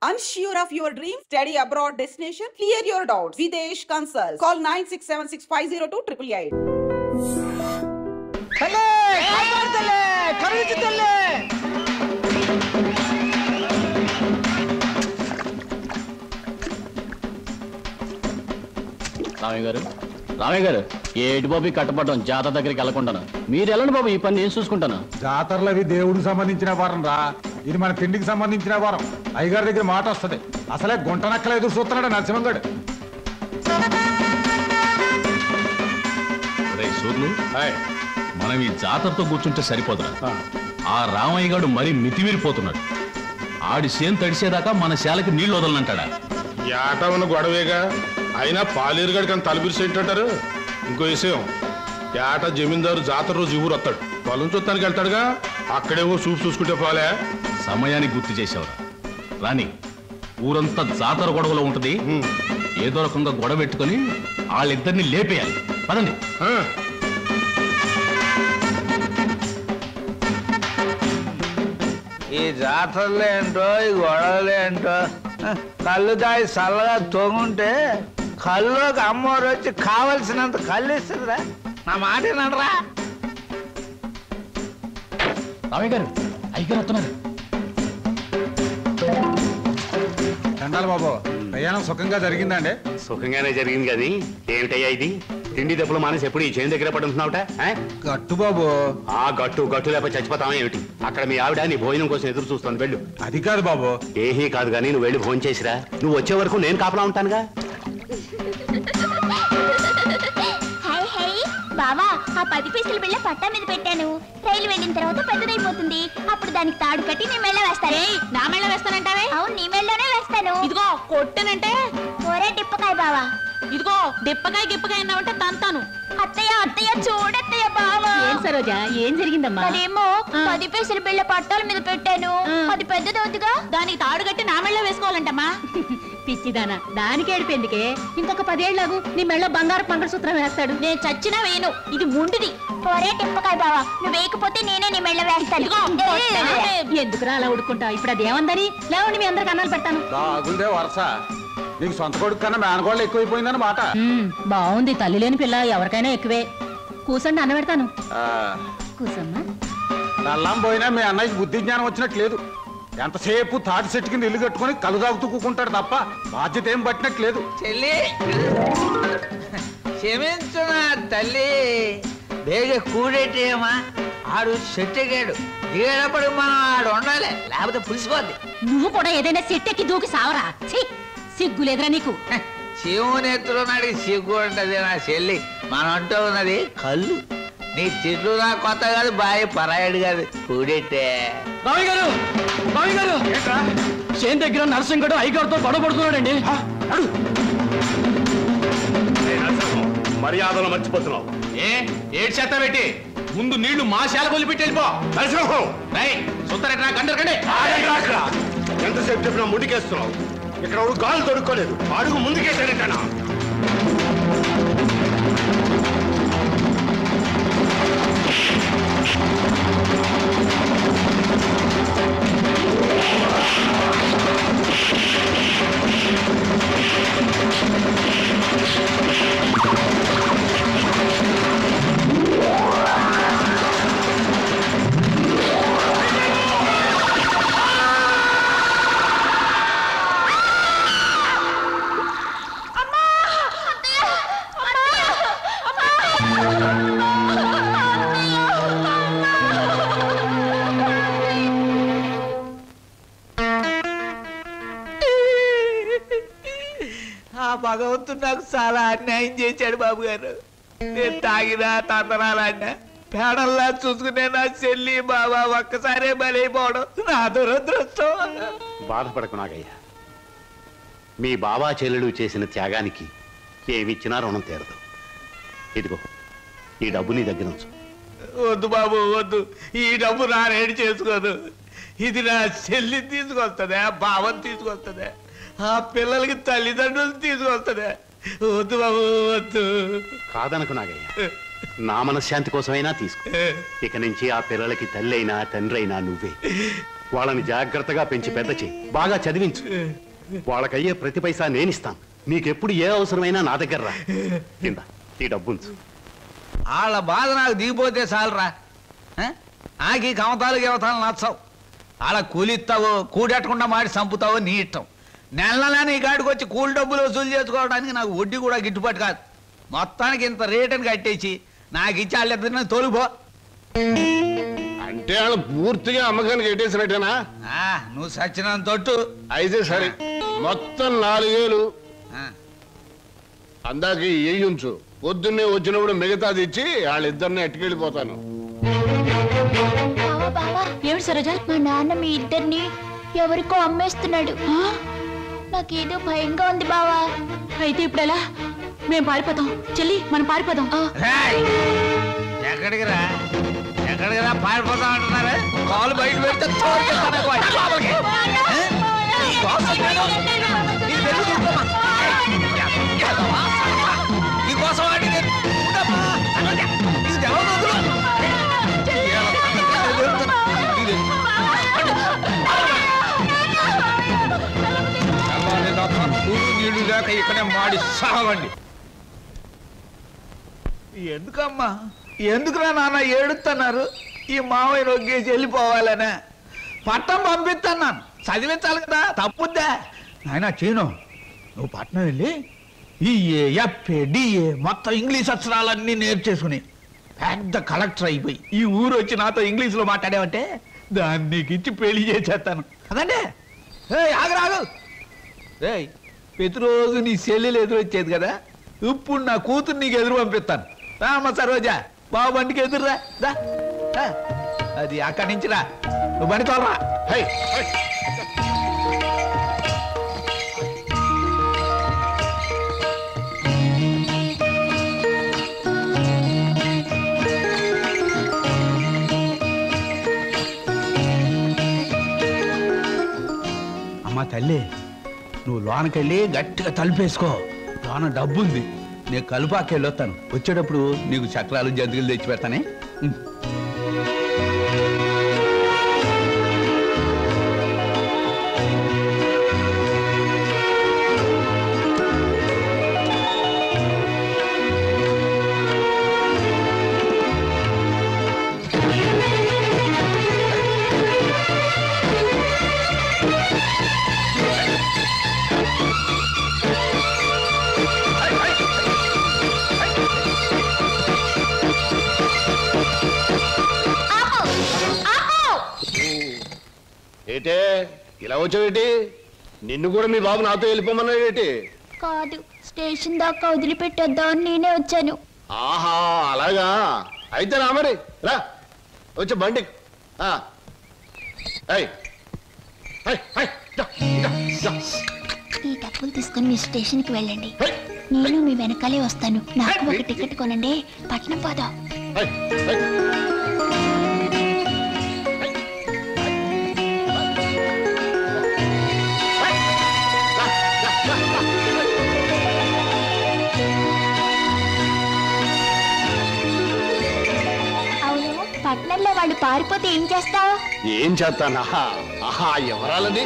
Unsure of your dream? Study abroad destination? Clear your doubts. Videsh Consult. Call 9676502888. Ramayya గారు ఏటి బాబు కట్టపడడం జాతర దగ్గరికి వెళ్ళకుండా మీరు వెళ్ళండి బాబు, ఈ పని నేను చూసుకుంటాను. జాతరలు అవి దేవుడికి సంబంధించిన వారం రా, ఇది మన తిండికి సంబంధించిన వారం. అయ్యగారి దగ్గర మాట వస్తుంది. అసలే గుంట నక్కల ఎదురు చూస్తున్నాడు నరసింహంగడు. సూర్లు మనం ఈ జాతరతో కూర్చుంటే సరిపోదురా. ఆ రామయ్య గారు మరీ మితిమీరిపోతున్నాడు. ఆడి సేను తడిసేదాకా మన శాలకి నీళ్లు వదలనంటాడా? ఏట ఉన్న గొడవేగా, అయినా పాలేరుగాడికి అని తలపిరిసేంటారు. ఇంకో విషయం, ఏట జమీందారు జాతర రోజు ఊరు వస్తాడు, పొలం చూస్తానికి వెళ్తాడుగా, అక్కడేమో చూపు చూసుకుంటే పోలే. సమయానికి గుర్తు చేసేవరా రాని. ఊరంతా జాతర గొడవలో ఉంటది. ఏదో రకంగా గొడవ పెట్టుకుని వాళ్ళిద్దరిని లేపేయాలి. పదండి. ఈ జాతరలు ఏంటో, ఈ గొడవలు ఏంటో, కళ్ళు దాయి చల్లగా తొంగుంటే కళ్ళుకి అమ్మవారు వచ్చి కావలసినంత కళ్ళు ఇస్తుందిరా. నా మాట ఏనరా? రామయ్య గారు, అయ్యగారు వస్తున్నారు. చండాలి బాబు, ప్రయాణం సుఖంగా జరిగిందండి? సుఖంగానే జరిగింది. కానీ ఏమిటయ్యా ఇది? తిండి దెబ్బలు మానేసి ఎప్పుడు ఈ చేను దగ్గర పడుతున్నావుట? గట్టు బాబు. ఆ గట్టు లేకపోతే చచ్చిపోతావా ఏమిటి? అక్కడ మీ ఆవిడ నీ భోజనం కోసం ఎదురు చూస్తాను, వెళ్ళు. అది కాదు బాబు. ఏహీ కాదు కానీ నువ్వు వెళ్ళి భోజనం చేసిరా. నువ్వు వచ్చే వరకు నేను కాపలా ఉంటానుగా. బావా, ఆ 10 పైసల బిళ్ళ పట్టా మీద పెట్టాను. రైలు వెళ్ళిన తర్వాత పెద్దదైపోతుంది. అప్పుడు దానికి తాడు కట్టి నీ మెళ్ళ వేస్తాను. నా మెళ్ళ వేస్తానంటావే? అవును, నీ మెళ్ళలోనే వేస్తాను. ఇదిగో కొట్టనంటే ఒరే డిప్పకాయ బావా. ఇదిగో డిప్పకాయ గిప్పకాయ అన్నావంటే తంతాను. అత్తయ్య చూడత్తయ్య బావా. ఏం సరోజా, ఏం జరిగిందమ్మా? అదేమో 10 పైసల బిళ్ళ పట్టాల మీద పెట్టాను. అది పెద్దదవుతుగా, దానికి తాడు కట్టి నా మెళ్ళ వేసుకోవాలంటమ్మా. పిచ్చిదానా, దానికి ఏడిపోయిందికే. ఇంకొక 10 ఏళ్లకు నీ మెళ్ళ బంగారు మంగళసూత్రం వేస్తాడు. నేను చచ్చినా వేయను, ఇది ముండిది. ఒరే టిప్పకాయ బావా, నువ్వు వేయకపోతే నేనే నీ మెళ్ళ వేస్తాను. ఎందుకురా అలా ఉడుకుంటావు? ఇప్పుడు అదేమందని లేవండి, మీ అందరికి అన్నాలు పెడతాను. బాగుందే వరస. నీకు సొంత కొడుకు కన్నా మేనగోళ్ళు ఎక్కువైపోయిందని మాట. బాగుంది, తల్లి లేని పిల్ల ఎవరికైనా ఎక్కువే. కూసండి, అన్న పెడతాను. కూసమ్మా. నల్లం పోయినా మీ అన్నయ్యకి బుద్ధి జ్ఞానం వచ్చినట్లేదు. ఎంతసేపు తాటి చెట్టు కింద ఇల్లు కట్టుకుని కలు తాగుతూ కూకుంటాడు తప్ప బాధ్యత ఏం పట్టినట్లేదు. చెల్లి క్షమించు నా తల్లి. బేగ కూడేటేమా, ఆడు చెట్టెగాడు. దిగేటప్పుడు మనం ఆడు ఉండాలి, లేకపోతే పులిసిపోద్ది. నువ్వు కూడా ఏదైనా చెట్టెక్కి దూకి సావరా. సిగ్గులేదురా నీకు? శివునెత్తులో నాడికి సిగ్గు ఉంటది నా చెల్లి. మనం అంటూ ఉన్నది కళ్ళు. నీ తిట్లు నా కొత్త కాదు, బాయ్ పరాయడు కాదు. కూడెట్టే రామయ్య గారు చేను దగ్గర నరసింహగడు అయ్యగారితో గొడవ పడుతున్నాడండి. మర్యాదలు మర్చిపోతున్నావు. ఏడు చేత పెట్టి ముందు నీళ్లు మా శాల కొలి పెట్టి వెళ్ళిపో. సుత్తరెట్రా ఎంతసేపు చెప్పినా ముందుకేస్తున్నావు. ఇక్కడ గాలు దొరుకోలేదు, అడుగు ముందుకేసాడంటనా? భగవంతుడు నాకు చాలా అన్యాయం చేశాడు బాబు గారు. నేను తాగినా తందనాలన్నా పేడల్లా చూసుకునే నా చెల్లి బాబా ఒక్కసారే బలైపోవడం నా దురదృష్టం. బాధపడకు నాగయ్యా. మీ బాబా చెల్లెలు చేసిన త్యాగానికి ఏమిచ్చినా రుణం తీరదు. ఇదిగో ఈ డబ్బు నీ దగ్గర ఉంచు. వద్దు బాబు వద్దు, ఈ డబ్బు నా రేడి చేసుకోదు. ఇది నా చెల్లి తీసుకొస్తుందా, బావని తీసుకొస్తుందా, ఆ పిల్లలకి తల్లిదండ్రులు తీసుకొస్తుందా? వద్దు బాబు వద్దు. కాదనకు నాగయ్య, నా మనశ్శాంతి కోసమైనా తీసుకో. ఇక నుంచి ఆ పిల్లలకి తల్లి అయినా తండ్రి అయినా నువ్వే. వాళ్ళని జాగ్రత్తగా పెంచి పెద్ద చేయి, బాగా చదివించు. వాళ్ళకయ్యే ప్రతి పైసా నేనిస్తాను. నీకెప్పుడు ఏ అవసరమైనా నా దగ్గర రా. కింద ఈ డబ్బుంచు. వాళ్ళ బాధ నాకు దిగిపోతే చాలరా. ఆకి కమతాలు గవతాలు నచ్చావు. వాళ్ళ కూలిస్తావో కూడెట్టకుండా మాడి చంపుతావో నీ ఇష్టం. నెల నీ కాడికి వచ్చి కూలి డబ్బులు వసూలు చేసుకోవడానికి నాకు వడ్డీ కూడా గిట్టుబాటు కాదు. మొత్తానికి ఇంత రేటుని కట్టేసి నాకు ఇచ్చి వాళ్ళిద్దరిని తోలుపో. అంటే వాళ్ళు పూర్తిగా అమ్మకానికి ఎట్టేసినట్టేనా? నువ్వు సచ్చినంత తొట్టు. అయితే సరే, మొత్తం 4000 అందాక ఉంచు. పొద్దున్నే వచ్చినప్పుడు మిగతాది ఇచ్చి వాళ్ళిద్దరిని ఎట్టుకెళ్ళిపోతాను. ఏమిటి సరోజ? మా నాన్న మీ ఇద్దరిని ఎవరికో అమ్మేస్తున్నాడు. నాకేదో భయంగా ఉంది బావా. అయితే ఇప్పుడు ఎలా? మేము పారిపోతాం చెల్లి, మనం పారిపోదాం. ఎక్కడికి రా పారిపోతాం అంటున్నారా? కాలు బయట పెడితే నీకోసం నీళ్ళు లేక ఇక్కడే మాడి సావండి. ఎందుకమ్మా, ఎందుకురా నాన్న ఏడుతున్నారు? ఈ మావయ్య నొగ్గేసి వెళ్ళిపోవాలనే పట్నం పంపిస్తున్నాను. చదివించాలి కదా, తప్పుద్దా నాయన? చీను, నువ్వు పట్నం వెళ్ళి ఈఏ ఎఫ్ఏ డిఏ మొత్తం ఇంగ్లీష్ అక్షరాలన్నీ నేర్చేసుకుని పెద్ద కలెక్టర్ అయిపోయి ఈ ఊరు వచ్చి నాతో ఇంగ్లీష్లో మాట్లాడావంటే దాన్ని నీకు ఇచ్చి పెళ్లి చేసేస్తాను. అదండి ఆగరాగు. ప్రతిరోజు నీ చెల్లెలు ఎదురు వచ్చేది కదా, ఇప్పుడు నా కూతురు నీకు ఎదురు పంపిస్తాను. రామ్మ సరోజా, బాబు బండికి ఎదురురా. అది అక్కడి నుంచి రా, నువ్వు బండి తోలరా. అమ్మా తల్లి, నువ్వు లోనకెళ్ళి గట్టిగా తలుపేసుకో. లోన డబ్బుంది, నేను కలుపాకెళ్ళి వస్తాను. వచ్చేటప్పుడు నీకు చక్రాలు జంతికలు తెచ్చి పెడతానే. ఏటే ఇలా వచ్చావేటి? నిన్ను కూడా మీ బాబు నాతో వెళ్ళిపోమన్నాడేటి? కాదు, స్టేషన్ దాకా వదిలిపెట్టొద్దామని నేనే వచ్చాను. ఆహా, అలాగా? అయితే రా మరి, రా వచ్చి బండి. ఈ డబ్బులు తీసుకుని మీ స్టేషన్కి వెళ్ళండి. నేను మీ వెనకాలే వస్తాను. నాకు ఒక టికెట్ కొనండి, పట్నం పోదాం. పట్నంలో వాళ్ళు పారిపోతే ఏం చేస్తావు? ఏం చేస్తానా? ఆహా, ఎవరాలది?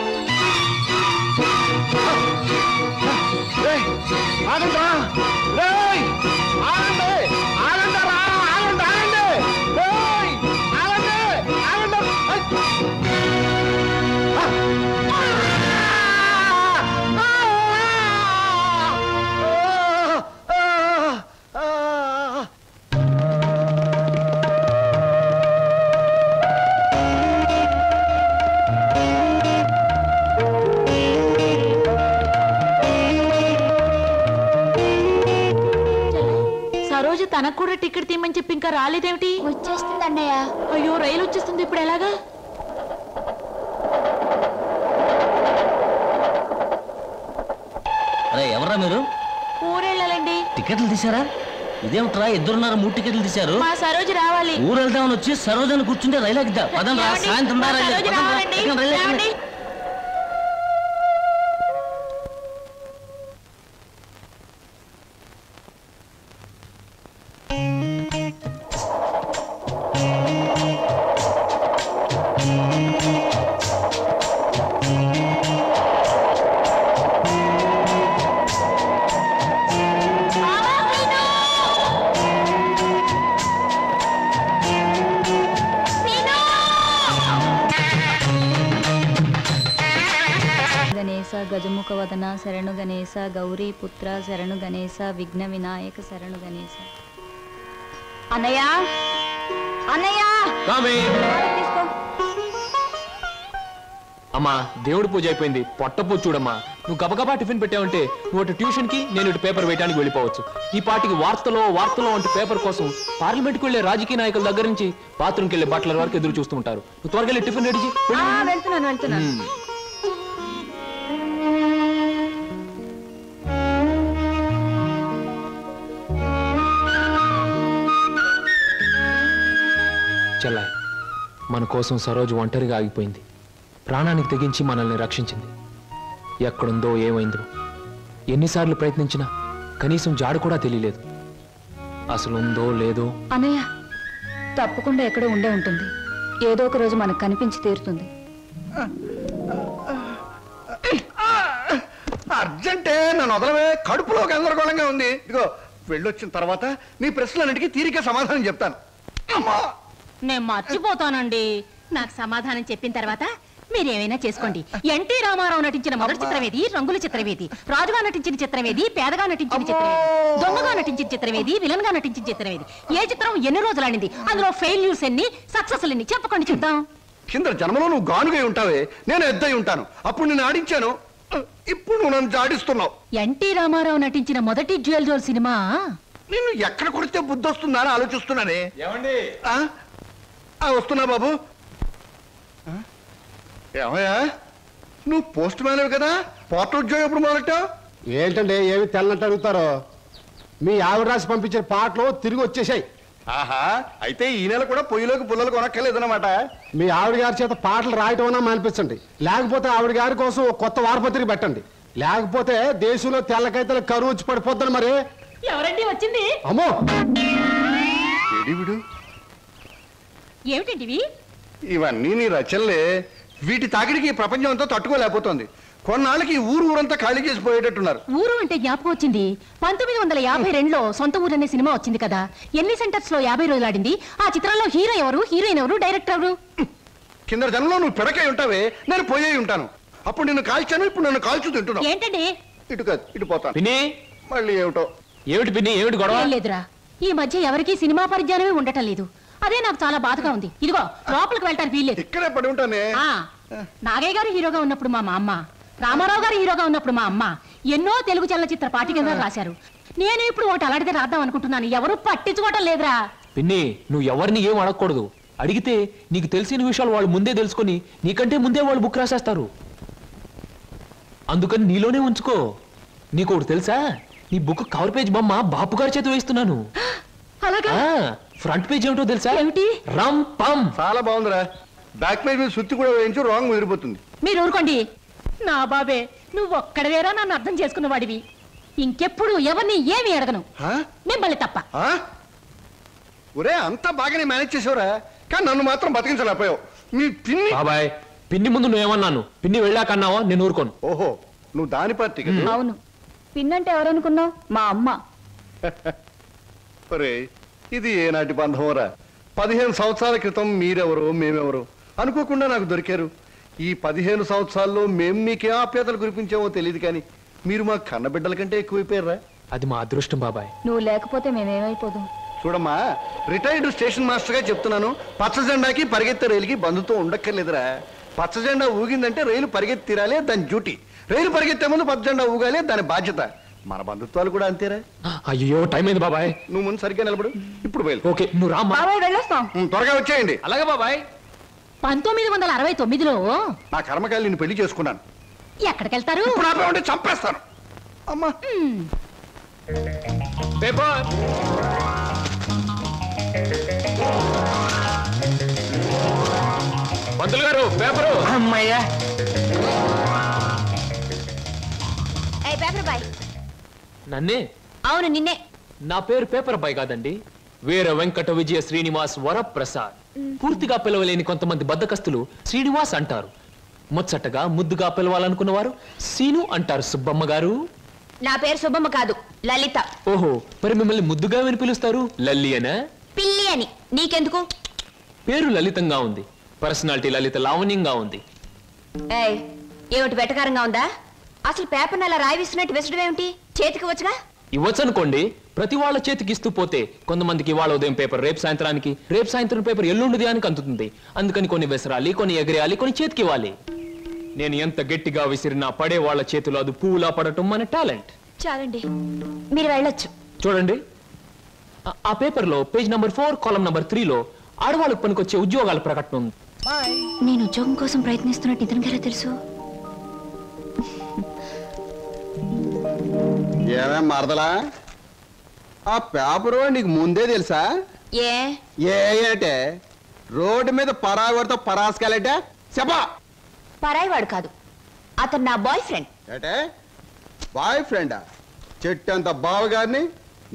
తనకు కూడా టికెట్ తీయమని చెప్పి ఇంకా రాలేదేమిటి? వచ్చేస్తుంది అన్నయ్య. అయ్యో, రైలు వచ్చేస్తుంది, ఇప్పుడు ఎలాగా? అరే ఎవరా మీరు? ఊరెళ్ళాలండి. టికెట్లు తీసారా? ఇదేమిట్రా, ఇద్దరున్నారు 3 టికెట్లు తీశారు. మా సరోజ రావాలి. ఊరు వెళ్దామని వచ్చి సరోజని కూర్చుంటే రైలు ఎక్కిద్దా? పదం రా, సాయంత్రం రైలు. గణేశ గజముఖ వదన శరణు గణేశ గౌరీ పుత్ర శరణు గణేశ విఘ్న వినాయక శరణు గణేశ. అన్నయ్య అన్నయ్య తీసుకో. అమ్మా దేవుడి పూజ అయిపోయింది, పొట్ట పూజ చూడమ్మా. నువ్వు గబగబా టిఫిన్ పెట్టావంటే నువ్వు అటు ట్యూషన్ కి, నేను ఇటు పేపర్ వేయడానికి వెళ్ళిపోవచ్చు. ఈ పాటికి వార్తలో వంటి పేపర్ కోసం పార్లమెంట్కి వెళ్లే రాజకీయ నాయకుల దగ్గర నుంచి బాత్రూమ్కి వెళ్లే బట్టల వరకు ఎదురు చూస్తూ ఉంటారు. నువ్వు త్వరగా వెళ్ళి టిఫిన్ రెడీ చేయి. వెళ్తున్నాను. చెల్లాయ్, మన కోసం సరోజు ఒంటరిగా ఆగిపోయింది. ప్రాణానికి తెగించి మనల్ని రక్షించింది. ఎక్కడుందో ఏమైందో ఎన్నిసార్లు ప్రయత్నించినా కనీసం జాడు కూడా తెలియలేదు. అసలు ఉందో లేదో. అన్నయ్య తప్పకుండా ఎక్కడో ఉండే ఉంటుంది. ఏదో ఒక రోజు మనకు కనిపించి తీరుతుంది. అర్జెంటే నన్ను వదలవే, కడుపులో గందరగోళంగా ఉంది. ఇదిగో వెళ్ళొచ్చిన తర్వాత నీ ప్రశ్నలన్నిటికీ తీరిక సమాధానం చెప్తాను. నేను మర్చిపోతానండి. నాకు సమాధానం చెప్పిన తర్వాత మీరేమైనా చేసుకోండి. ఎన్టీ రామారావు నటించిన మొదటి చిత్రమేది, రంగుల చిత్రమేది, రాజుగా నటించిన చిత్రమేది, పేదగా నటించిన చిత్రమేది, దొంగగా నటించిన చిత్రమేది, విలన్ గా నటించిన చిత్రమేది, ఏ చిత్రం ఎన్ని రోజులు ఆడింది, అందులో ఫెయిల్యూర్స్ ఎన్ని, సక్సెస్ ఎన్ని చెప్పకండి చూద్దాం. కింద జన్మలో నువ్వు గానుగై ఉంటావే, నేను ఎద్దై ఉంటాను. అప్పుడు నేను ఆడించాను, ఇప్పుడు నువ్వు నన్ను జాడిస్తున్నావు. ఎన్టీ రామారావు నటించిన మొదటి జ్యువెల్ జోల్ సినిమా నేను ఎక్కడ కొడితే బుద్ధి వస్తుందా అని ఆలోచిస్తున్నానే. వస్తున్నా బాబు. ఏమయ్యా, నువ్వు పోస్ట్ మ్యాన్ కదా, పోర్టల్ ఉద్యోగం ఎప్పుడు మొదలెట్టావు? ఏంటండి ఏమి తెల్లంటే అడుగుతారో? మీ ఆవిడ రాసి పంపించిన పాటలు తిరిగి వచ్చేసాయి. ఆహా, అయితే ఈ నెల కూడా పొయ్యిలోకి పుల్లలు కొనక్కర్లేదన్నమాట. మీ ఆవిడ గారి చేత పాటలు రాయటం అన్నా మానిపించండి, లేకపోతే ఆవిడ గారి కోసం ఒక కొత్త వారపత్రిక పెట్టండి. లేకపోతే దేశంలో తెల్లకైతే కరువు వచ్చి పడిపోద్దని. మరి ఎవరండి వచ్చింది? అమ్మో, ఏమిటండి ఇవన్నీ నీ రచనలే. వీటి తాకిడికి ప్రపంచం అంతా తట్టుకోలేకపోతుంది. కొన్నాళ్ళకి ఊరంతా ఖాళీ చేసి పోయేటట్టున్నారు. ఊరు అంటే జ్ఞాపకం వచ్చింది. 1952లో సొంత ఊరు అనే సినిమా వచ్చింది కదా. ఎన్ని సెంటర్స్ లో 50 రోజులు ఆడింది. ఆ చిత్రంలో హీరో ఎవరు, హీరోయిన్ ఎవరు, డైరెక్టర్ ఎవరు? కింద జనంలో నువ్వు పిడకై ఉంటావే, నేను పోయే ఉంటాను. అప్పుడు నిన్ను కాల్చాను, ఇప్పుడు నన్ను కాల్చు తింటున్నావు. ఏంటండి? ఇటు కాదు, ఇటు పోతాను. మళ్ళీ ఏమిటో. ఏమిటి పిన్ని, ఏమిటి గొడవ? లేదురా, ఈ మధ్య ఎవరికి సినిమా పరిజ్ఞానమే ఉండటం లేదు. అదే నాకు చాలా బాధగా ఉంది. ఇదిగో లోపలికి వెళ్ళటానికి వీల్లేదు. ఇక్కడే పడి ఉంటానే. నాగయ్య గారు హీరోగా ఉన్నప్పుడు మా అమ్మ, రామారావు గారు హీరోగా ఉన్నప్పుడు మా అమ్మ ఎన్నో తెలుగు చలనచిత్ర పాఠ్యగ్రంథాలు రాశారు. నేను ఇప్పుడు ఒకటి అలాంటిదే రాద్దాం అనుకుంటున్నాను. ఎవరు పట్టించుకోవటం లేదురా. పిన్ని, నువ్వు ఎవరిని ఏం అడగకూడదు. అడిగితే నీకు తెలిసిన విషయాలు వాళ్ళు ముందే తెలుసుకొని నీకంటే ముందే వాళ్ళు బుక్ రాసేస్తారు. అందుకని నీలోనే ఉంచుకో. నీకు ఒకటి తెలుసా, నీ బుక్ కవర్ పేజ్ బొమ్మ బాపు గారి చేత వేస్తున్నాను. ఫ్రంట్ పేజ్ ఏమిటో తెలుసా? ఏమిటి? రమ్ పమ్. చాలా బాగుందిరా. బ్యాక్ పేజ్ మీద సుత్తి కూడా వేయించు, రాంగ్ ముదిరిపోతుంది. మీరు ఊరుకోండి. నా బాబే, నువ్వు ఒక్కడవేరా నన్ను అర్థం చేసుకున్న వాడివి. ఇంకెప్పుడు ఎవరిని ఏమి అడగను, మిమ్మల్ని తప్ప. ఒరే, అంతా బాగానే మేనేజ్ చేసావురా, కానీ నన్ను మాత్రం బతికించలేకపోయావు. మీ పిన్ని. బాబాయ్, పిన్ని ముందు నువ్వేమన్నాను, పిన్ని వెళ్ళాకన్నావా? నేను ఊరుకోను. ఓహో, నువ్వు దాని పార్టీ. అవును, పిన్నంటే ఎవరనుకున్నావు? మా అమ్మ. ఒరే, ఇది ఏనాటి బంధమోరా? 15 సంవత్సరాల క్రితం మీరెవరో మేమెవరో అనుకోకుండా నాకు దొరికారు. ఈ 15 సంవత్సరాల్లో మేము మీకే ఆప్యాతలు కురిపించామో తెలియదు, కానీ మీరు మా కన్నబిడ్డల కంటే ఎక్కువైపోయారా? అది మా అదృష్టం బాబాయ్. నువ్వు లేకపోతే మేమేమైపోదు. చూడమ్మా, రిటైర్డ్ స్టేషన్ మాస్టర్ గా చెప్తున్నాను, పచ్చ జెండాకి పరిగెత్తే రైలుకి బంధుతో ఉండక్కర్లేదురా. పచ్చ జెండా ఊగిందంటే రైలు పరిగెత్తి తీరాలే, దాని డ్యూటీ. రైలు పరిగెత్తే ముందు పచ్చ జెండా ఊగాలి, దాని బాధ్యత. మన బంధుత్వాలు కూడా అంతేరా. అయ్యో, టైం అయింది బాబాయ్. నువ్వు ముందు సరిగ్గా నిలబడు, ఇప్పుడు బయలు. ఓకే, నువ్వు రా. త్వరగా వచ్చేయండి. అలాగే బాబాయ్. 1969లో నా కర్మకాయలు నేను పెళ్లి చేసుకున్నాను. ఎక్కడికెళ్తారు? ఇప్పుడు ఆపే ఉంటే చంపేస్తాను. అమ్మా, పేపర్. పంతులు గారు, పేపరు. అమ్మయ్యా. నన్నే? అవును, నిన్నే. నా పేరు పేపర్ బాయ్ కాదండి, వీర వెంకట విజయ శ్రీనివాస్ వరప్రసాద్. పూర్తిగా పిలవలేని కొంతమంది బద్దకస్తులు శ్రీనివాస్ అంటారు. ముచ్చటగా ముద్దుగా పిలవాలనుకున్నవారు సీను అంటారు. సుబ్బమ్మ గారు. నా పేరు సుబ్బమ్మ కాదు, లలిత. ఓహో, మరి మిమ్మల్ని ముద్దుగా విని పిలుస్తారు లల్లి అనా? పిల్లి అని. నీకెందుకు? పేరు లలితంగా ఉంది, పర్సనాలిటీ లలిత లావణ్యంగా ఉంది. ఏమిటి వెటకారంగా ఉందా? అసలు పేపర్ని అలా రాయిస్తున్నట్టు విసడం ఏమిటి? చేతికి వచ్చుగా. ఇవ్వచ్చు అనుకోండి, ప్రతి వాళ్ళ చేతికి ఇస్తూ పోతే కొంతమందికి ఇవాళ ఉదయం పేపర్ రేపు సాయంత్రానికి, రేపు సాయంత్రం పేపర్ ఎల్లుండి దానికి అందుతుంది. అందుకని కొన్ని విసరాలి, కొన్ని ఎగరేయాలి, కొన్ని చేతికి ఇవ్వాలి. నేను ఎంత గట్టిగా విసిరినా పడే వాళ్ళ చేతిలో అది పువ్వులా పడటం మన టాలెంట్. చాలండి, మీరు వెళ్ళొచ్చు. చూడండి, ఆ పేపర్లో పేజ్ నంబర్ 4 కాలం నంబర్ 3లో ఆడవాళ్ళకు పనికొచ్చే ఉద్యోగాల ప్రకటన ఉంది. నేను ఉద్యోగం కోసం ప్రయత్నిస్తున్నట్టు ఇతనికి ఎలా తెలుసు? ఏమే మరదలా, ఆ పేపరు నీకు ముందే తెలుసా? ఏంటే రోడ్డు మీద పరాయివాడితో పరాసుకెళ్ళటే చెప్పా. పరాయివాడు కాదు, అతను నా బాయ్ ఫ్రెండ్. ఏటే బాయ్ ఫ్రెండా? చెట్టంత బావగారిని,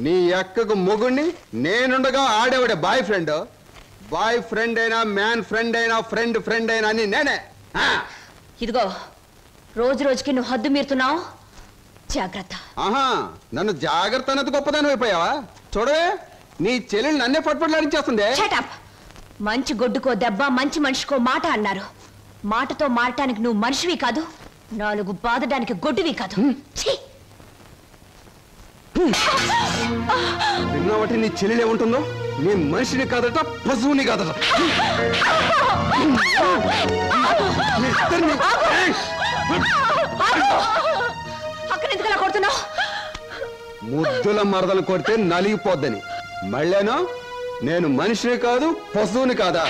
నీ ఎక్కకు మొగుణ్ణి, నేనుండగా ఆడేవాడే బాయ్ ఫ్రెండ్. బాయ్ ఫ్రెండ్ అయినా, మ్యాన్ ఫ్రెండ్ అయినా, ఫ్రెండ్ ఫ్రెండ్ అయినా అని నేనే. ఇదిగో, రోజు రోజుకి నువ్వు హద్దు మీరుతున్నావు, జాగ్రత్త. ఆహా, నన్ను జాగ్రత్త అన్నది గొప్పదాని అయిపోయావా? చూడవే, నీ చెల్లెలు నన్నే పట్టుపట్లాడించేస్తుంది. మంచి గొడ్డుకో దెబ్బ, మంచి మనిషికో మాట అన్నారు. మాటతో మారటానికి నువ్వు మనిషివి కాదు, 4 బాధడానికి గొడ్డువి కాదు. విన్నావటి నీ చెల్లెలు ఏముంటుందో? నీ మనిషిని కాదట, పశువుని కాదట. అక్కడెందుకలా కొడుతున్నావు? ముద్దుల మరదలు కొడితే నలిగిపోద్దని. మళ్ళేనో నేను మనిషిని కాదు, పశువుని కాదా?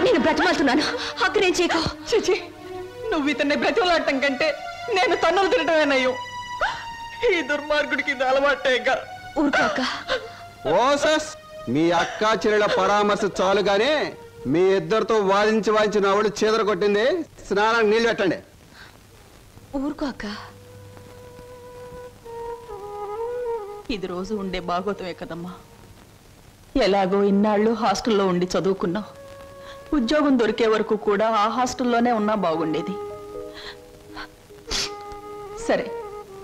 నేను బ్రతిమాలుతున్నాను, అక్కడేం చేయకు. చిచి, నువ్వు ఇతన్ని బ్రతిమలాడటం కంటే నేను తన్నులు తినటమేనయ్యో. ఈ దుర్మార్గుడికి ఇది అలవాటేగా. ఊరుకోక. ఓసస్, మీ అక్కా చెల్లెల పరామర్శ చాలుగానే మీ ఇద్దరితో వాదించి నా వాళ్ళు చీదర కొట్టింది. స్నానానికి నీళ్ళు పెట్టండి. ఊరుకోక. ఇది రోజు ఉండే బాగోతమే కదమ్మా. ఎలాగో ఇన్నాళ్ళు హాస్టల్లో ఉండి చదువుకున్నావు. ఉద్యోగం దొరికే వరకు కూడా ఆ హాస్టల్లోనే ఉన్నా బాగుండేది. సరే,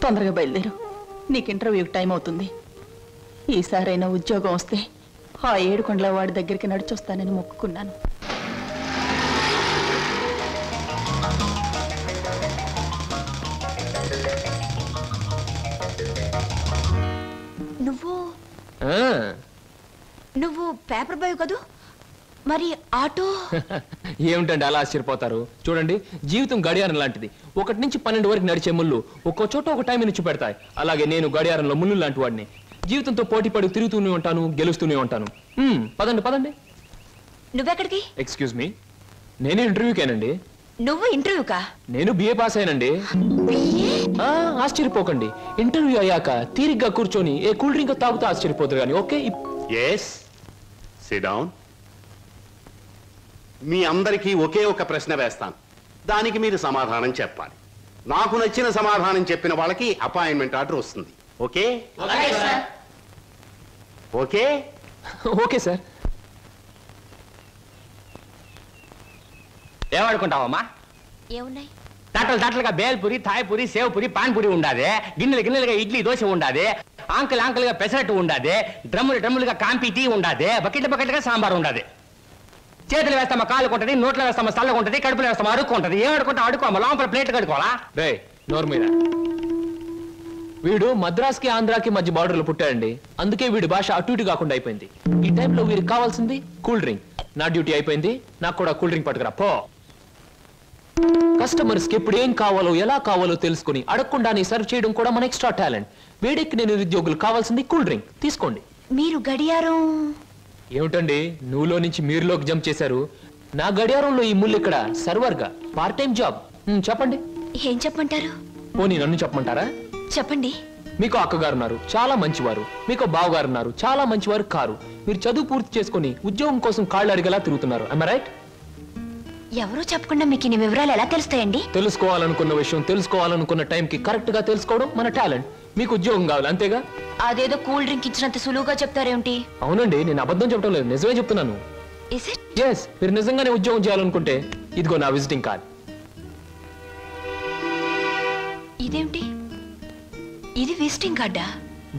తొందరగా బయలుదేరు, నీకు ఇంటర్వ్యూకి టైం అవుతుంది. ఈసారైనా ఉద్యోగం వస్తే ఆ 7 కొండల వాడి దగ్గరికి నడిచొస్తానని మొక్కుకున్నాను. నువ్వు పేపర్ బాయ్ కదూ, మరి ఆటో? ఏమిటండి అలా ఆశ్చర్యపోతారు? చూడండి, జీవితం గడియారం లాంటిది. 1 నుంచి 12 వరకు నడిచే ముళ్ళు ఒక్కో చోట ఒక టైం నుంచి పెడతాయి. అలాగే నేను గడియారంలో ముళ్ళు లాంటి వాడిని. జీవితంతో పోటీ పడి తిరుగుతూనే ఉంటాను, గెలుస్తూనే ఉంటాను. పదండి పదండి. నువ్వెక్కడికి? ఎక్స్క్యూజ్ మీ, నేను ఇంటర్వ్యూకేనండి. నువ్వు ఇంటర్వ్యూకా? నేను బిఏ పాస్ అయినండి. ఆశ్చర్యపోకండి, ఇంటర్వ్యూ అయ్యాక తీరిగ్గా కూర్చొని ఏ కూల్ డ్రింక్ తాగుతూ ఆశ్చర్యపోతారు కానీ. Okay, yes, sit down. మీ అందరికీ ఒకే ఒక ప్రశ్న వేస్తాను, దానికి మీరు సమాధానం చెప్పాలి. నాకు నచ్చిన సమాధానం చెప్పిన వాళ్ళకి అపాయింట్మెంట్ ఆర్డర్ వస్తుంది. ఓకే? Okay okay sir. ఏమనుకుంటావమ్మా? ఏమున్నాయి? తట్టలుగా బేల్పూరి, థాయ్పూరి, సేవ్పూరి, పాన్పూరి ఉండాది. గిన్నెలుగా ఇడ్లీ దోశ ఉండాది. ఆంకలుగా పెసరట్టు ఉండాది. డ్రమ్ములుగా కాంపి టీ ఉండాది. బకెట్లుగా సాంబార్ ఉండాది. చేతులు వేస్తామా కాలు కొంటది, నోట్లో వేస్తామా చల్లగా ఉంటది, కడుపులో వేస్తామా అడుక్కుంటది. ఏమడుకుంటా అడుకోమా, లోపల ప్లేట్ కడుకోవాలా? రే నోరు మీద. వీడు మద్రాస్కి ఆంధ్రాకి మధ్య బార్డర్లో పుట్టాడండి. అందుకే వీడి భాష అటు ఇటు కాకుండా అయిపోయింది. ఈ టైంలో వీరికి కావాల్సింది కూల్ డ్రింక్. నా డ్యూటీ అయిపోయింది, నాకు కూడా కూల్ డ్రింక్ పట్టుకురా పో. కస్టమర్స్ కి ఎప్పుడు ఏం కావాలో ఎలా కావాలో తెలుసుకుని అడగకుండానే సర్వ్ చేయడం కూడా మన ఎక్స్ట్రా టాలెంట్. వేడెక్కి నేను నిరుద్యోగులు కావాల్సింది కూల్ డ్రింక్. తీసుకోండి. మీరు గడియారం? ఏమిటండి నువ్వులో నుంచి మీరులోకి జంప్ చేశారు? నా గడియారంలో ఈ ముళ్ళు ఇక్కడ సర్వర్ గా పార్ట్ టైం జాబ్. చెప్పండి. ఏం చెప్పమంటారు? పోనీ నన్ను చెప్పమంటారా? చెప్పండి. మీకు అక్కగారు ఉన్నారు, చాలా మంచివారు. మీకు బావగారు ఉన్నారు, చాలా మంచివారు కారు. మీరు చదువు పూర్తి చేసుకుని ఉద్యోగం కోసం కాళ్ళు అడిగేలా తిరుగుతున్నారు. am I right? ఎవరో చెప్పకుండా మీకు ఇన్ని వివరాలు ఎలా తెలుస్తాయండి? తెలుసుకోవాలనుకున్న విషయం తెలుసుకోవాలనుకున్న టైంకి కరెక్ట్ గా తెలుసుకోవడం మన టాలెంట్. మీకు ఉద్యోగం కావాలి అంతేగా? అదేదో కూల్ డ్రింక్ ఇచ్చినంత సులువుగా చెప్తారేమిటి? అవునండి, నేను అబద్ధం చెప్పడం లేదు, నిజమే చెప్తున్నాను. ఎస్, మీరు నిజంగానే ఉద్యోగం చేయాలనుకుంటే ఇదిగో నా విజిటింగ్ కార్డ్. ఇదేమిటి? ఇది విజిటింగ్ కార్డా?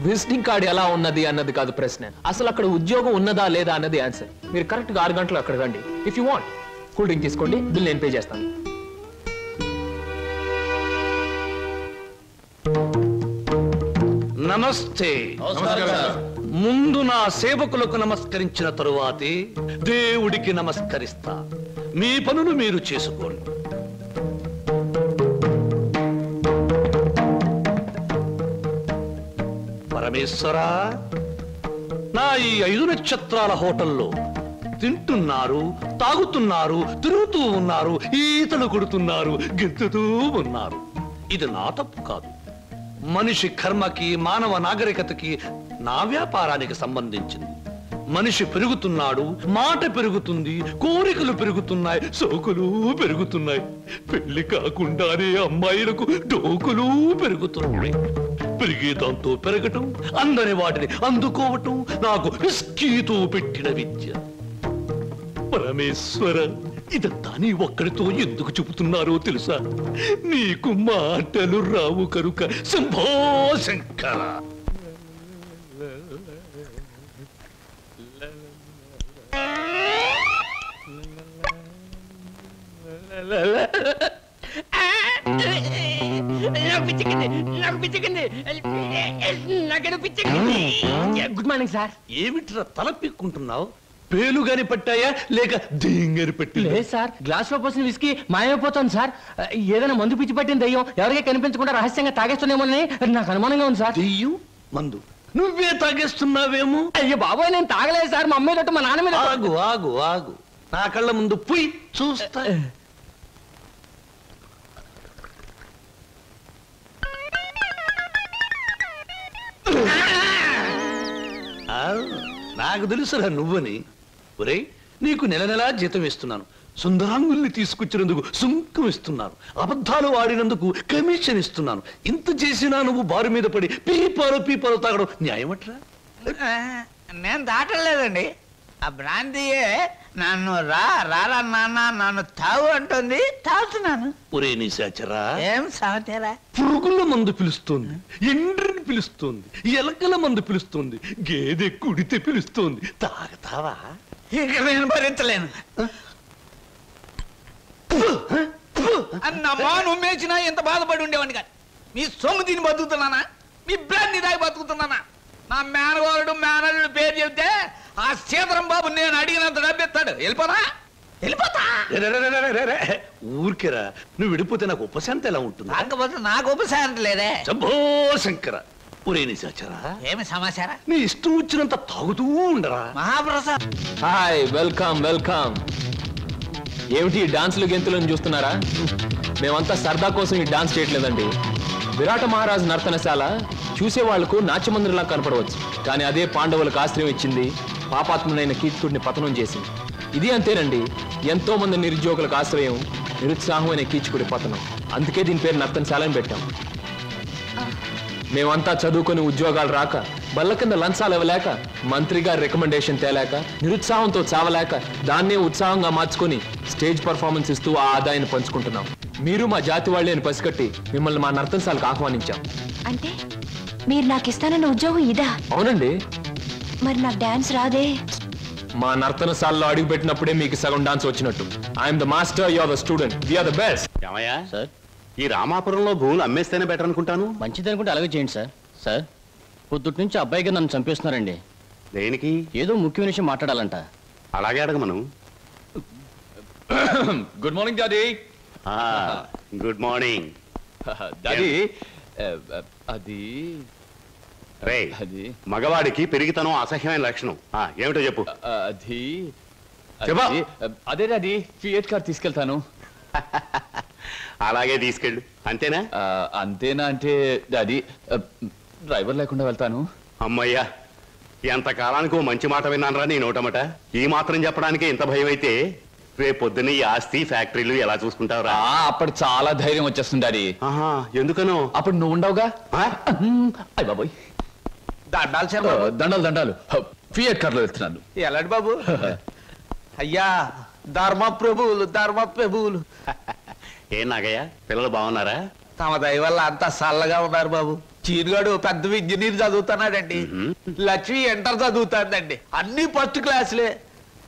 విజిటింగ్ కార్డ్ ఎలా ఉన్నది అన్నది కాదు ప్రశ్న, అసలు అక్కడ ఉద్యోగం ఉన్నదా లేదా అన్నది ఆన్సర్. మీరు కరెక్ట్ గా 6 గంటలు అక్కడ రండి. If you want cool drink తీసుకోండి, బిల్ నేను పే చేస్తాను. నమస్తే. ముందు నా సేవకులకు నమస్కరించిన తరువాతే దేవుడికి నమస్కరిస్తా. మీ పనులు మీరు చేసుకోండి. పరమేశ్వరా, నా ఈ 5 నక్షత్రాల హోటల్లో తింటున్నారు, తాగుతున్నారు, తిరుగుతూ ఉన్నారు, ఈతలు కొడుతున్నారు, గెంతుతూ ఉన్నారు. ఇది నా తప్పు కాదు. మనిషి కర్మకి, మానవ నాగరికతకి, నా వ్యాపారానికి సంబంధించింది. మనిషి పెరుగుతున్నాడు, మాట పెరుగుతుంది, కోరికలు పెరుగుతున్నాయి, సోకులు పెరుగుతున్నాయి. పెళ్లి కాకుండానే అమ్మాయిలకు డోకులు పెరుగుతున్నాయి. పెరిగే దాంతో పెరగటం, అందని వాటిని అందుకోవటం నాకు రిస్కీతో పెట్టిన విద్య. పరమేశ్వర, ఇదంతా నీ ఒక్కడితో ఎందుకు చెబుతున్నారో తెలుసా? నీకు మాటలు రావు కనుక. Shambho Shankara. Good morning sir. ఏమిట్రా తల పిక్కుంటున్నావు? పేలుగాని పట్టాయా లేక దింగని పట్టి? లేదు సార్, గ్లాస్ లో పోసిన విస్కీ మాయమైపోతాను సార్. ఏదైనా మందు పిచ్చి పట్టిన దయ్యం ఎవరికీ కనిపించకుండా రహస్యంగా తాగేస్తున్నామోనని నాకు అనుమానంగా ఉంది సార్. దెయ్యం మందు నువ్వే తాగేస్తున్నావేమో? అయ్యో బాబాయ్, నేను తాగలేదు సార్. మా అమ్మాయి తోటి మా నాన్న మీద. ఆగు ఆగు ఆగు, నా కళ్ళ ముందు పుయ్ చూస్తా. నాకు తెలుసురా నువ్వని. ఒరే, నీకు నెల నెలా జీతం ఇస్తున్నాను, సుందరాంగుల్ని తీసుకొచ్చినందుకు సుంకం ఇస్తున్నాను, అబద్ధాలు ఆడినందుకు కమిషన్ ఇస్తున్నాను. ఇంత చేసినా నువ్వు బారు మీద పడి పీపాలు తాగడం న్యాయమట్రా? నేను దాటలేదండి. ఆ బ్రాంతియే నన్ను రారా నాన్న నన్ను తాగు అంటుంది, తాగుతున్నాను. ఒరే నిశాచరా, ఏం సమాచారా? పురుగుల మందు పిలుస్తోంది, ఎండ్రిని పిలుస్తోంది, ఎలకల మందు పిలుస్తోంది, గేదె కుడితే పిలుస్తోంది. తాగతావా? ఇక నేను భరించలేను. అన్నమ్మా, నువ్వు మేచినా ఎంత బాధపడి ఉండేవాడిని కాదు. మీ సొమ్ము తిని బతుకుతున్నానా? మీ బ్రాంతి దాగి బతుకుతున్నానా? నా మేనగోరుడు మేనల్లుడు పేరు చెబితే ఆ సీతరం బాబు నేను అడిగినంత డబ్బిస్తాడు. వెళ్ళిపోతా. ఊరికేరా, నువ్వు విడిపోతే నాకు ఉపశాంతి ఎలా ఉంటుంది? కాకపోతే నాకు ఉపశాంతి లేదే. శంభో శంకర. ఒరే నిశాచరా, ఏమి సమాచారం? నీ ఇష్టం వచ్చినంత తాగుతూ ఉండరా. మహాప్రసాద్. Hi, welcome welcome. ఏమిటి ఈ డాన్సులు గెంతులను చూస్తున్నారా? మేమంతా సరదా కోసం ఈ డాన్స్ చేయట్లేదండి. విరాట మహారాజు నర్తనశాల చూసే వాళ్లకు నాట్యమందిరంలా కనపడవచ్చు, కానీ అదే పాండవులకు ఆశ్రయం ఇచ్చింది, పాపాత్మునైన కీచకుడిని పతనం చేసింది. ఇది అంతేనండి, ఎంతో మంది నిరుద్యోగులకు ఆశ్రయం, నిరుత్సాహమైన కీచకుడి పతనం. అందుకే దీని పేరు నర్తనశాల అని పెట్టాం. మేమంతా చదువుకొని ఉద్యోగాలు రాక, బల్ల కింద లంచాలు ఇవ్వలేక, మంత్రి గారి రికమెండేషన్ తేలేక, నిరుత్సాహంతో చావలేక, దాన్నే ఉత్సాహంగా మార్చుకొని స్టేజ్ పర్ఫార్మెన్స్ ఇస్తూ ఆ ఆదాయాన్ని పంచుకుంటున్నాం. మీరు మా జాతి వాళ్ళే అని పసిగట్టి మిమ్మల్ని మా నర్తనశాలకు ఆహ్వానించాం. అంటే మీరు నాకు ఇస్తానన్న ఉద్యోగం ఇదా? అవునండి. మరి నాకు డాన్స్ రాదే? మా నర్తనశాలలో అడుగు పెట్టినప్పుడే మీకు సగం డాన్స్ వచ్చినట్టు. I'm the master, you are the student, we are the best. ఏమయ్యా సార్, ఈ రామాపురంలో భూములు అమ్మేస్తేనే బెటర్ అనుకుంటాను. మంచిది అనుకుంటే అలాగే చేయండి సార్. సార్, పొద్దుటి నుంచి అబ్బాయిగా నన్ను చంపేస్తున్నారండి. దేనికి? ఏదో ముఖ్యమైన విషయం మాట్లాడాలంట. అలాగే అడగమను. Good morning daddy. Good morning daddy. అది రే, మగవాడికి పెరిగితనం అసహ్యమైన లక్షణం. ఏమిటో చెప్పు. అది అదే డాడీ, ఫియట్ కార్ తీసుకెళ్తాను. అలాగే తీసుకెళ్ళు. అంతేనా? అంతేనా అంటే డాడీ, డ్రైవర్ లేకుండా వెళ్తాను. అమ్మయ్యా, ఎంత కాలానికి మంచి మాట విన్నానరా నీ నోటమట. ఈ మాత్రం చెప్పడానికి ఇంత భయం అయితే రేపు పొద్దున్న ఈ ఆస్తి ఫ్యాక్టరీలు ఎలా చూసుకుంటావురా? అప్పుడు చాలా ధైర్యం వచ్చేస్తుంది డాడీ. ఎందుకనో? అప్పుడు నువ్వు ఉండవుగా. అయ్య బాబోయ్, దండాలు దండాలు. ఫియట్ కార్లో వెళ్తున్నాను. ఎలాంటి బాబు? అయ్యా, ధర్మ ప్రభువులు. ఏం నాగయ్య, పిల్లలు బాగున్నారా? తమ దయ వల్ల అంతా చల్లగా ఉన్నారు బాబు. చీరుగాడు పెద్ద ఇంజనీర్ చదువుతున్నాడండి. లక్ష్మి ఇంటర్ చదువుతాడండి. అన్ని ఫస్ట్ క్లాసులే.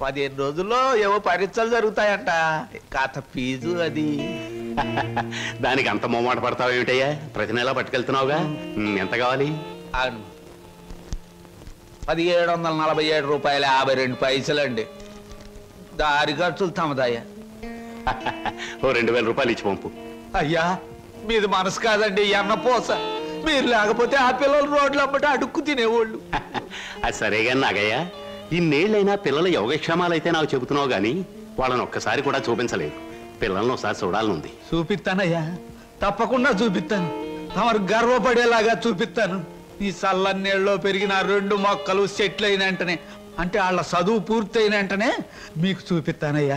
15 రోజుల్లో ఏవో పరీక్షలు జరుగుతాయంట. కాత ఫీజు అది. దానికి అంత మొమ్మాట పడతావు ఏమిటయ్యా? ప్రతి నెలా పట్టుకెళ్తున్నావుగా. ఎంత కావాలి? అవును 1747 అండి. దారి ఖర్చులు తమదయ్యా. ఓ 2000 రూపాయలు ఇచ్చి పంపు. అయ్యా మీది మనసు కాదండి ఎన్నపోస. మీరు లేకపోతే ఆ పిల్లలు రోడ్లు అమ్మట అడుక్కు తినేవాళ్ళు. అది సరేగా నాగయ్య, ఇన్నేళ్ళైనా పిల్లల యోగక్షేమాలైతే నాకు చెబుతున్నావు గాని వాళ్ళని ఒక్కసారి కూడా చూపించలేదు. పిల్లల్ని ఒకసారి చూడాలనుంది. చూపిస్తానయ్యా, తప్పకుండా చూపిస్తాను. తమరు గర్వపడేలాగా చూపిస్తాను. ఈ చల్లన్నీళ్ళలో పెరిగిన 2 మొక్కలు సెటిల్ అయిన వెంటనే, అంటే వాళ్ళ చదువు పూర్తయిన వెంటనే మీకు చూపిస్తానయ్యా.